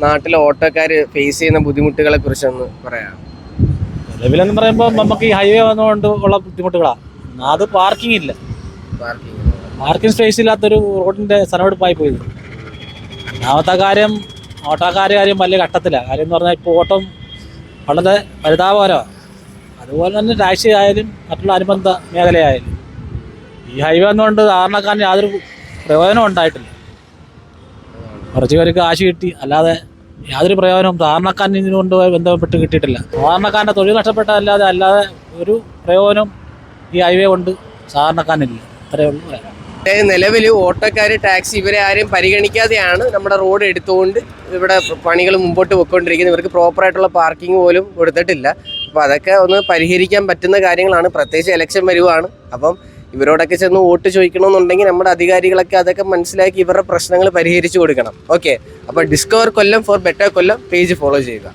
നാട്ടിലെ ഓട്ടോക്കാർ ഫേസ് ചെയ്യുന്ന ബുദ്ധിമുട്ടുകളെ കുറിച്ചൊന്ന് പറയാം. നിലവിലെന്ന് പറയുമ്പോൾ നമുക്ക് ഈ ഹൈവേ വന്നുകൊണ്ട് ഉള്ള ബുദ്ധിമുട്ടുകളാണ്. അത് പാർക്കിംഗ് ഇല്ല, പാർക്കിംഗ് സ്പേസ് ഇല്ലാത്തൊരു റോഡിൻ്റെ സ്ഥലമെടുപ്പായി പോയത്. രണ്ടാമത്തെ കാര്യം ഓട്ടോക്കാരുടെ കാര്യം വലിയ ഘട്ടത്തിലാണ്. കാര്യം എന്ന് പറഞ്ഞാൽ ഇപ്പോൾ ഓട്ടം വളരെ പരിതാപകരമാണ്. അതുപോലെ തന്നെ ടാക്സി ആയാലും മറ്റുള്ള അനുബന്ധ മേഖലയായാലും ഈ ഹൈവേ വന്നുകൊണ്ട് സാധാരണക്കാരന് യാതൊരു പ്രയോജനം ഉണ്ടായിട്ടില്ല. കുറച്ച് പേർക്ക് കാശ് കിട്ടി, അല്ലാതെ യാതൊരു പ്രയോജനവും സാധാരണക്കാരന് ഇതിനുകൊണ്ട് ബന്ധപ്പെട്ട് കിട്ടിയിട്ടില്ല. സാധാരണക്കാരൻ്റെ തൊഴിൽ അല്ലാതെ ഒരു പ്രയോജനം ഈ ഹൈവേ കൊണ്ട് സാധാരണക്കാരനില്ല. അത്രയേ ഉള്ളൂ പറയാം. നിലവിൽ ഓട്ടോക്കാർ, ടാക്സി ഇവരെ ആരെയും പരിഗണിക്കാതെയാണ് നമ്മുടെ റോഡ് എടുത്തുകൊണ്ട് ഇവിടെ പണികൾ മുമ്പോട്ട് പോയിക്കൊണ്ടിരിക്കുന്നത്. ഇവർക്ക് പ്രോപ്പറായിട്ടുള്ള പാർക്കിംഗ് പോലും കൊടുത്തിട്ടില്ല. അപ്പോൾ അതൊക്കെ ഒന്ന് പരിഹരിക്കാൻ പറ്റുന്ന കാര്യങ്ങളാണ്. പ്രത്യേകിച്ച് ഇലക്ഷൻ വരുവാണ്. അപ്പം ഇവരോടൊക്കെ ചെന്ന് വോട്ട് ചോദിക്കണമെന്നുണ്ടെങ്കിൽ നമ്മുടെ അധികാരികളൊക്കെ അതൊക്കെ മനസ്സിലാക്കി ഇവരുടെ പ്രശ്നങ്ങൾ പരിഹരിച്ചു കൊടുക്കണം. ഓക്കെ, അപ്പോൾ ഡിസ്കവർ കൊല്ലം ഫോർ ബെറ്റർ കൊല്ലം പേജ് ഫോളോ ചെയ്യുക.